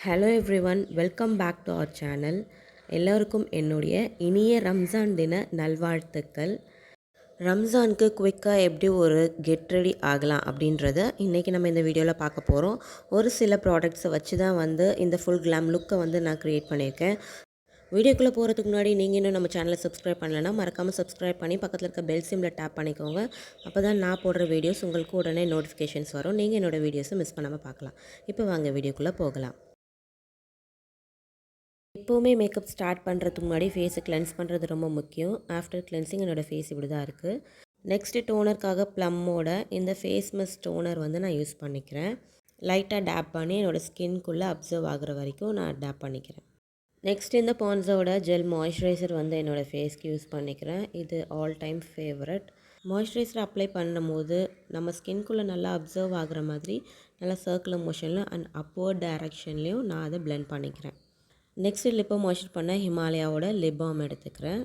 Hello everyone, welcome back to our channel. எல்லோருக்கும் என்னுடைய இனிய ரம்ஜான் தின நல்வாழ்த்துக்கள். ரம்ஜானுக்கு குயிக்காக எப்படி ஒரு கெட் ரெடி ஆகலாம் அப்படின்றத இன்றைக்கி நம்ம இந்த வீடியோவில் பார்க்க போகிறோம். ஒரு சில ப்ராடக்ட்ஸை வச்சு தான் இந்த ஃபுல் கிளாம் லுக்கை நான் க்ரியேட் பண்ணியிருக்கேன். வீடியோக்குள்ளே போகிறதுக்கு முன்னாடி நீங்கள் இன்னும் நம்ம சேனலை சப்ஸ்கிரைப் பண்ணலைன்னா மறக்காமல் சப்ஸ்கிரைப் பண்ணி பக்கத்தில் இருக்க பெல் சிம்மில் டேப் பண்ணிக்கோங்க. அப்போ தான் நான் போடுற வீடியோஸ் உங்களுக்கு உடனே நோட்டிஃபிகேஷன்ஸ் வரும். நீங்கள் என்னோடய வீடியோஸை மிஸ் பண்ணாமல் பார்க்கலாம். இப்போ வாங்க வீடியோக்குள்ளே போகலாம். எப்போவுமே மேக்கப் ஸ்டார்ட் பண்ணுறதுக்கு முன்னாடி ஃபேஸை கிளென்ஸ் பண்ணுறது ரொம்ப முக்கியம். ஆஃப்டர் கிளென்சிங் என்னோடய ஃபேஸ் இப்படி தான் இருக்குது. நெக்ஸ்ட்டு டோனருக்காக ப்ளம்மோட இந்த ஃபேஸ் மிஸ்ட் டோனர் நான் யூஸ் பண்ணிக்கிறேன். லைட்டாக டேப் பண்ணி என்னோடய ஸ்கின்குள்ளே அப்சர்வ் ஆகிற வரைக்கும் நான் டேப் பண்ணிக்கிறேன். நெக்ஸ்ட் இந்த பான்ஸோட ஜெல் மாய்ஸ்சரைசர் என்னோடய ஃபேஸ்க்கு யூஸ் பண்ணிக்கிறேன். இது all time favourite. Moisturiser apply பண்ணும்போது நம்ம ஸ்கின்குள்ளே நல்லா அப்சர்வ் ஆகிற மாதிரி நல்லா சர்க்குலர் மோஷனில் அண்ட் அப்வர்ட் டைரக்ஷன்லேயும் நான் அதை பிளெண்ட் பண்ணிக்கிறேன். நெக்ஸ்ட்டு லிப்பை மாய்ஸ்சர் பண்ண ஹிமாலயாவோட லிப் பாம் எடுத்துக்கிறேன்.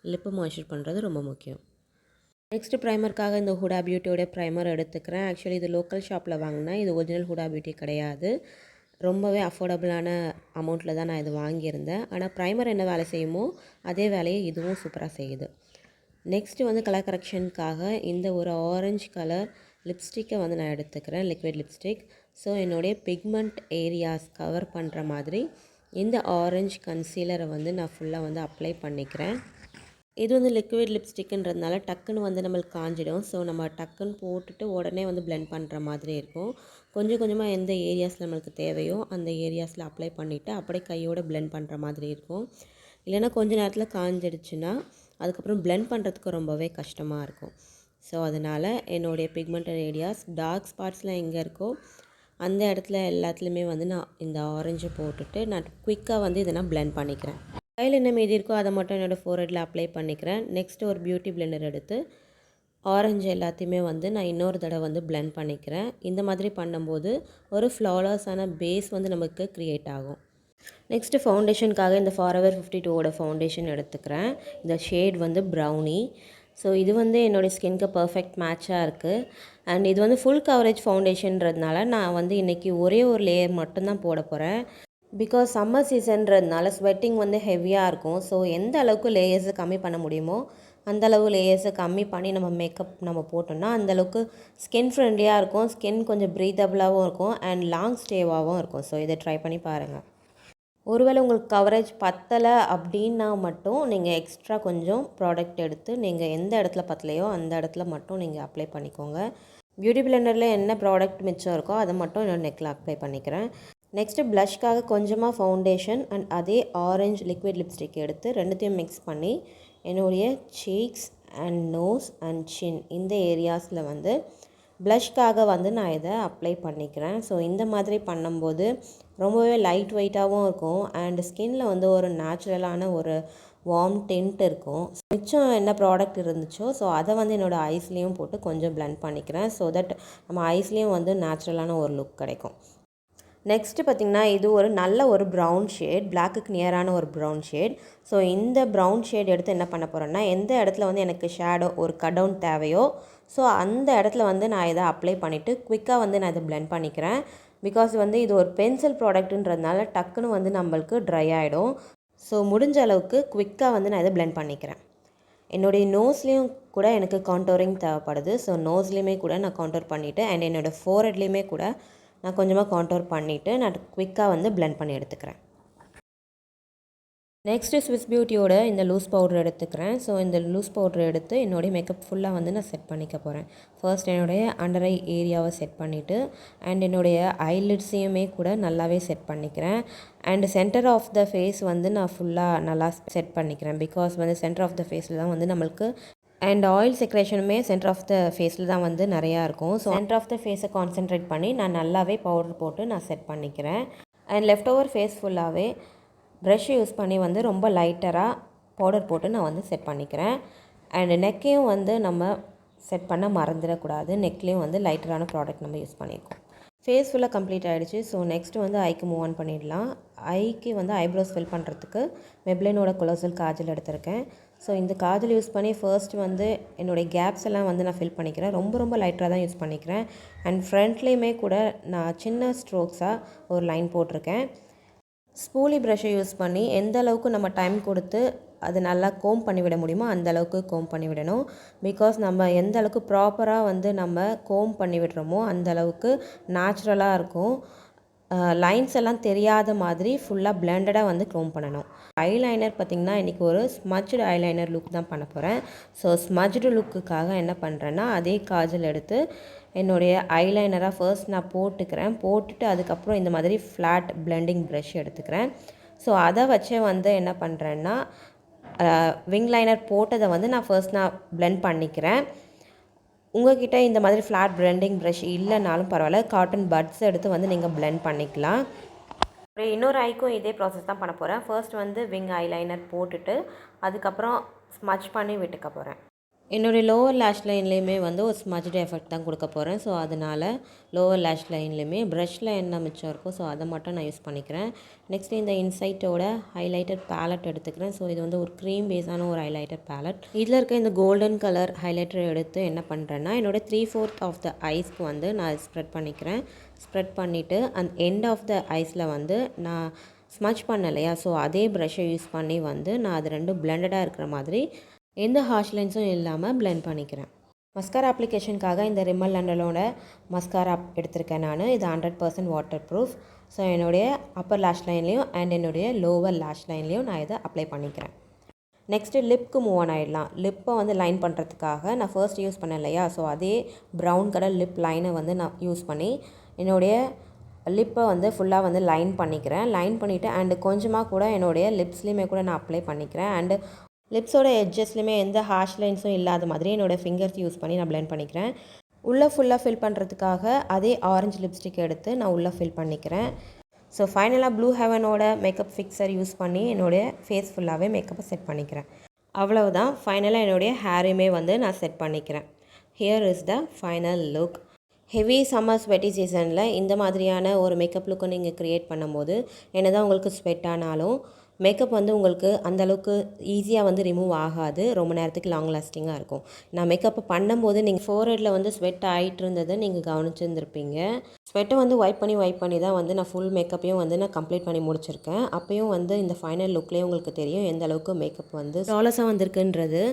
லிப்பை மாய்ஸ்சர் பண்ணுறது ரொம்ப முக்கியம். நெக்ஸ்ட்டு ப்ரைமருக்காக இந்த ஹுடா பியூட்டியோட ப்ரைமர் எடுத்துக்கிறேன். ஆக்சுவலி இது லோக்கல் ஷாப்பில் வாங்கினேன். இது ஒரிஜினல் ஹுடா பியூட்டி கிடையாது. ரொம்பவே அஃபோர்டபுளான அமௌண்ட்டில் தான் நான் இது வாங்கியிருந்தேன். ஆனால் ப்ரைமர் என்ன வேலை செய்யுமோ அதே வேலையை இதுவும் சூப்பராக செய்யுது. நெக்ஸ்ட்டு கலர் கரெக்ஷனுக்காக இந்த ஒரு ஆரஞ்சு கலர் லிப்ஸ்டிக்கை நான் எடுத்துக்கிறேன், லிக்விட் லிப்ஸ்டிக். ஸோ என்னுடைய பிக்மெண்ட் ஏரியாஸ் கவர் பண்ணுற மாதிரி இந்த ஆரஞ்சு கன்சீலரை நான் ஃபுல்லாக அப்ளை பண்ணிக்கிறேன். இது லிக்விட் லிப்ஸ்டிக்குன்றதுனால டக்குன்னு நம்மளுக்கு காஞ்சிடும். ஸோ நம்ம டக்குன்னு போட்டுட்டு உடனே பிளெண்ட் பண்ணுற மாதிரி இருக்கும். கொஞ்சம் கொஞ்சமாக எந்த ஏரியாஸில் நம்மளுக்கு தேவையோ அந்த ஏரியாஸில் அப்ளை பண்ணிவிட்டு அப்படியே கையோடு பிளெண்ட் பண்ணுற மாதிரி இருக்கும். இல்லைனா கொஞ்சம் நேரத்தில் காஞ்சிடுச்சுன்னா அதுக்கப்புறம் பிளெண்ட் பண்ணுறதுக்கு ரொம்பவே கஷ்டமாக இருக்கும். ஸோ அதனால் என்னுடைய பிக்மெண்டட் ஏரியாஸ் டார்க் ஸ்பாட்ஸ்லாம் எங்கே இருக்கோ அந்த இடத்துல எல்லாத்துலேயுமே நான் இந்த ஆரஞ்சை போட்டுட்டு நான் குயிக்காக இதை நான் பிளெண்ட் பண்ணிக்கிறேன். கையில் என்ன மீதி இருக்கோ அதை மட்டும் என்னோடய ஃபோர்ஹெட்டில் அப்ளை பண்ணிக்கிறேன். நெக்ஸ்ட்டு ஒரு பியூட்டி பிளெண்டர் எடுத்து ஆரஞ்சு எல்லாத்தையுமே நான் இன்னொரு தடவை பிளெண்ட் பண்ணிக்கிறேன். இந்த மாதிரி பண்ணும்போது ஒரு ஃப்ளாலெஸ்ஸான பேஸ் நமக்கு க்ரியேட் ஆகும். நெக்ஸ்ட்டு ஃபவுண்டேஷனுக்காக இந்த ஃபாரெவர் 52ஓட ஃபவுண்டேஷன் எடுத்துக்கிறேன். இந்த ஷேட் ப்ரௌனி. ஸோ இது என்னோடய ஸ்கின்க்கு பர்ஃபெக்ட் மேட்சாக இருக்குது. அண்ட் இது ஃபுல் கவரேஜ் ஃபவுண்டேஷன்றதுனால நான் இன்றைக்கி ஒரே ஒரு லேயர் மட்டும்தான் போட போகிறேன். பிகாஸ் சம்மர் சீசன்றதுனால ஸ்வெட்டிங் ஹெவியாக இருக்கும். ஸோ எந்த அளவுக்கு லேயர்ஸை கம்மி பண்ண முடியுமோ அந்தளவு லேயர்ஸை கம்மி பண்ணி நம்ம மேக்கப் போட்டோம்னா அந்தளவுக்கு ஸ்கின் ஃப்ரெண்ட்லியாக இருக்கும். ஸ்கின் கொஞ்சம் ப்ரீத்தபிளாகவும் இருக்கும் அண்ட் லாங் ஸ்டேவாகவும் இருக்கும். ஸோ இதை ட்ரை பண்ணி பாருங்கள். ஒருவேளை உங்களுக்கு கவரேஜ் பத்தலை அப்படின்னா மட்டும் நீங்கள் எக்ஸ்ட்ரா கொஞ்சம் ப்ராடக்ட் எடுத்து நீங்கள் எந்த இடத்துல பத்தலையோ அந்த இடத்துல மட்டும் நீங்கள் அப்ளை பண்ணிக்கோங்க. பியூட்டி பிளெண்டரில் என்ன ப்ராடக்ட் மிச்சம் இருக்கோ அதை மட்டும் என்னோட நெக்கில் அப்ளை பண்ணிக்கிறேன். நெக்ஸ்ட்டு ப்ளஷ்க்காக கொஞ்சமாக ஃபவுண்டேஷன் அண்ட் அதே ஆரஞ்சு லிக்விட் லிப்ஸ்டிக் எடுத்து ரெண்டுத்தையும் மிக்ஸ் பண்ணி என்னுடைய சீக்ஸ் அண்ட் நோஸ் அண்ட் சின் இந்த ஏரியாஸில் ப்ளஷ்க்காக நான் இதை அப்ளை பண்ணிக்கிறேன். ஸோ இந்த மாதிரி பண்ணும்போது ரொம்பவே லைட் வெயிட்டாகவும் இருக்கும் அண்ட் ஸ்கின்னில் ஒரு நேச்சுரலான ஒரு வார்ம் டென்ட் இருக்கும். மிச்சம் என்ன ப்ராடக்ட் இருந்துச்சோ ஸோ அதை என்னோடய ஐஸ்லேயும் போட்டு கொஞ்சம் பிளெண்ட் பண்ணிக்கிறேன். ஸோ தட் நம்ம ஐஸ்லேயும் நேச்சுரலான ஒரு லுக் கிடைக்கும். நெக்ஸ்ட்டு பார்த்திங்கன்னா இது ஒரு நல்ல ஒரு ப்ரௌன் ஷேட், பிளாக்குக்கு நியரான ஒரு ப்ரௌன் ஷேட். ஸோ இந்த ப்ரௌன் ஷேட் எடுத்து என்ன பண்ண போகிறேன்னா எந்த இடத்துல எனக்கு ஷேடோ ஒரு கட் டவுன் தேவையோ ஸோ அந்த இடத்துல நான் இதை அப்ளை பண்ணிவிட்டு குயிக்காக நான் இதை பிளெண்ட் பண்ணிக்கிறேன். பிகாஸ் இது ஒரு பென்சில் ப்ராடக்ட்டுன்றதுனால டக்குன்னு நம்மளுக்கு ட்ரை ஆகிடும். ஸோ முடிஞ்ச அளவுக்கு குயிக்காக நான் இதை பிளெண்ட் பண்ணிக்கிறேன். என்னுடைய நோஸ்லேயும் கூட எனக்கு கான்டோரிங் தேவைப்படுது. ஸோ நோஸ்லேயுமே கூட நான் கான்டோர் பண்ணிவிட்டு அண்ட் என்னோடய ஃபோர்ஹெட்லேயுமே கூட நான் கொஞ்சமாக கான்டோர் பண்ணிவிட்டு நான் குயிக்காக பிளெண்ட் பண்ணி எடுத்துக்கிறேன். நெக்ஸ்ட்டு ஸ்விஸ் பியூட்டியோட இந்த லூஸ் பவுடர் எடுத்துக்கிறேன். ஸோ இந்த லூஸ் பவுடர் எடுத்து என்னுடைய மேக்கப் ஃபுல்லாக நான் செட் பண்ணிக்க போகிறேன். ஃபர்ஸ்ட் என்னுடைய அண்டர் ஐ ஏரியாவை செட் பண்ணிவிட்டு அண்ட் என்னுடைய ஐலிட்ஸையுமே கூட நல்லாவே செட் பண்ணிக்கிறேன். And center of the face நான் ஃபுல்லாக நல்லா செட் பண்ணிக்கிறேன். பிகாஸ் சென்டர் ஆஃப் த ஃபேஸில் தான் நம்மளுக்கு அண்ட் ஆயில் செக்ரேஷனுமே சென்டர் ஆஃப் த ஃபேஸில் தான் நிறையா இருக்கும். ஸோ சென்டர் ஆஃப் த ஃபேஸை கான்சென்ட்ரேட் பண்ணி நான் நல்லாவே பவுடர் போட்டு நான் செட் பண்ணிக்கிறேன். அண்ட் லெஃப்ட் ஓவர் ஃபேஸ் ஃபுல்லாகவே ப்ரஷ் யூஸ் பண்ணி ரொம்ப லைட்டராக பவுடர் போட்டு நான் செட் பண்ணிக்கிறேன். அண்ட் நெக்கையும் நம்ம செட் பண்ண மறந்துடக்கூடாது. நெக்லேயும் லைட்டரான ப்ராடக்ட் நம்ம யூஸ் பண்ணியிருக்கோம். ஃபேஸ் ஃபுல்லாக கம்ப்ளீட் ஆகிடுச்சு. ஸோ நெக்ஸ்ட்டு ஐக்கு மூவ் ஆன் பண்ணிடலாம். ஐக்கு ஐப்ரோஸ் ஃபில் பண்ணுறதுக்கு மெப்ளினோட கொலோசல் காஜல் எடுத்திருக்கேன். ஸோ இந்த காஜல் யூஸ் பண்ணி ஃபர்ஸ்ட் வந்து என்னுடைய கேப்ஸ் எல்லாம் வந்து நான் ஃபில் பண்ணிக்கிறேன். ரொம்ப லைட்டாக தான் யூஸ் பண்ணிக்கிறேன். அண்ட் ஃப்ரண்ட்லேயுமே கூட நான் சின்ன ஸ்ட்ரோக்ஸாக ஒரு லைன் போட்டிருக்கேன். ஸ்பூலி ப்ரஷ்ஷை யூஸ் பண்ணி எந்த அளவுக்கு நம்ம டைம் கொடுத்து அது நல்லா கோம் பண்ணிவிட முடியுமோ அந்த அளவுக்கு கோம் பண்ணி விடணும். பிகாஸ் நம்ம எந்த அளவுக்கு ப்ராப்பராக வந்து நம்ம கோம் பண்ணி விடுறோமோ அந்த அளவுக்கு நேச்சுரலாக இருக்கும். லைன்ஸ் எல்லாம் தெரியாத மாதிரி ஃபுல்லாக பிளெண்டடாக வந்து கோம் பண்ணணும். ஐலைனர் பார்த்திங்கன்னா இன்றைக்கி ஒரு ஸ்மஜ்டு ஐலைனர் லுக் தான் பண்ண போகிறேன். ஸோ ஸ்மஜ்டு லுக்குக்காக என்ன பண்ணுறேன்னா அதே காஜல் எடுத்து என்னுடைய ஐலைனராக ஃபர்ஸ்ட் நான் போட்டுட்டு அதுக்கப்புறம் இந்த மாதிரி ஃப்ளாட் பிளெண்டிங் ப்ரஷ் எடுத்துக்கிறேன். ஸோ அதை வச்சே வந்து என்ன பண்ணுறேன்னா விங் லைனர் போட்டதை வந்து நான் ஃபர்ஸ்ட் பிளெண்ட் பண்ணிக்கிறேன். உங்கள்கிட்ட இந்த மாதிரி ஃப்ளாட் பிளெண்டிங் ப்ரஷ் இல்லைனாலும் பரவாயில்ல, காட்டன் பட்ஸ் எடுத்து வந்து நீங்கள் பிளெண்ட் பண்ணிக்கலாம். இன்னொரு ஐக்கும் இதே ப்ராசஸ் தான் பண்ண போகிறேன். ஃபர்ஸ்ட் வந்து விங் ஐலைனர் போட்டுட்டு அதுக்கப்புறம் ஸ்மட்ச் பண்ணி விட்டுக்க போகிறேன். என்னுடைய லோவர் லேஷ் லைன்லேயுமே வந்து ஒரு ஸ்மஜ்டு எஃபெக்ட் தான் கொடுக்க போகிறேன். ஸோ அதனால் லோவர் லேஷ் லைன்லேயுமே ப்ரஷில் என்ன மிச்சம் இருக்கோ ஸோ அதை மட்டும் நான் யூஸ் பண்ணிக்கிறேன். நெக்ஸ்ட் இந்த இன்சைட்டோட ஹைலைட்டர் பேலட் எடுத்துக்கிறேன். ஸோ இது வந்து ஒரு க்ரீம் பேஸான ஒரு ஹைலைட்டர் பேலட். இதில் இருக்க இந்த கோல்டன் கலர் ஹைலைட்டர் எடுத்து என்ன பண்ணுறேன்னா என்னோடய 3/4 ஆஃப் த ஐஸ்க்கு வந்து நான் ஸ்ப்ரெட் பண்ணிக்கிறேன். ஸ்ப்ரெட் பண்ணிவிட்டு அந்த எண்ட் ஆஃப் த ஐஸில் வந்து நான் ஸ்மட்ச் பண்ணலையா, ஸோ அதே ப்ரஷ்ஷை யூஸ் பண்ணி வந்து நான் அது ரெண்டும் பிளெண்டடாக இருக்கிற மாதிரி எந்த ஹார்ஷ் லைன்ஸும் இல்லாமல் பிளெண்ட் பண்ணிக்கிறேன். மஸ்காரா அப்ளிகேஷனுக்காக இந்த ரிமல் லண்டனோட மஸ்காரா எடுத்திருக்கேன் நான். இது 100% வாட்டர் ப்ரூஃப். ஸோ என்னுடைய அப்பர் லேஷ் லைன்லேயும் அண்ட் என்னுடைய லோவர் லேஷ் லைன்லேயும் நான் இதை அப்ளை பண்ணிக்கிறேன். நெக்ஸ்ட்டு லிப்க்கு மூவ் ஆன் ஆகிடலாம். லிப்பை வந்து லைன் பண்ணுறதுக்காக நான் ஃபர்ஸ்ட் யூஸ் பண்ணேன் இல்லையா, ஸோ அதே ப்ரௌன் கலர் லிப் லைனை வந்து நான் யூஸ் பண்ணி என்னுடைய லிப்பை வந்து ஃபுல்லாக வந்து லைன் பண்ணிக்கிறேன். லைன் பண்ணிவிட்டு அண்டு கொஞ்சமாக கூட என்னுடைய லிப்ஸ்லேயுமே கூட நான் அப்ளை பண்ணிக்கிறேன். அண்டு லிப்ஸோட எட்ஜஸ்லையுமே எந்த ஹார்ஷ் லைன்ஸும் இல்லாத மாதிரி என்னோடய ஃபிங்கர்ஸ் யூஸ் பண்ணி நான் பிளெண்ட் பண்ணிக்கிறேன். உள்ளே ஃபுல்லாக ஃபில் பண்ணுறதுக்காக அதே ஆரஞ்சு லிப்ஸ்டிக் எடுத்து நான் உள்ளே ஃபில் பண்ணிக்கிறேன். ஸோ ஃபைனலாக ப்ளூ ஹெவனோட மேக்கப் ஃபிக்ஸர் யூஸ் பண்ணி என்னுடைய ஃபேஸ் ஃபுல்லாகவே மேக்கப்பை செட் பண்ணிக்கிறேன். அவ்வளவுதான். ஃபைனலாக என்னுடைய ஹேரையுமே வந்து நான் செட் பண்ணிக்கிறேன். Here is the final look. Heavy summer sweaty சீசனில் இந்த மாதிரியான ஒரு மேக்கப் லுக்கை நீங்கள் க்ரியேட் பண்ணும்போது என்ன தான் உங்களுக்கு ஸ்வெட் ஆனாலும் மேக்கப் வந்து உங்களுக்கு அந்தளவுக்கு ஈஸியாக வந்து ரிமூவ் ஆகாது. ரொம்ப நேரத்துக்கு லாங் லாஸ்டிங்காக இருக்கும். நான் மேக்கப்பை பண்ணும்போது நீங்கள் ஃபோர்ஹெட்டில் வந்து ஸ்வெட் ஆகிட்டு இருந்ததை நீங்கள் கவனிச்சிருந்துருப்பீங்க. ஸ்வெட்டை வந்து வைப் பண்ணி தான் வந்து நான் ஃபுல் மேக்கப்பையும் வந்து நான் கம்ப்ளீட் பண்ணி முடிச்சிருக்கேன். அப்போயும் வந்து இந்த ஃபைனல் லுக்லேயே உங்களுக்கு தெரியும் எந்த அளவுக்கு மேக்கப் வந்து ஃப்ளாலஸாக வந்திருக்குன்றது.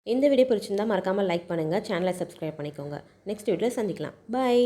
இந்த வீடியோ பிடிச்சிருந்தால் மறக்காமல் லைக் பண்ணுங்கள், சேனலை சப்ஸ்கிரைப் பண்ணிக்கோங்க. நெக்ஸ்ட் வீடியோவில் சந்திக்கலாம். பை.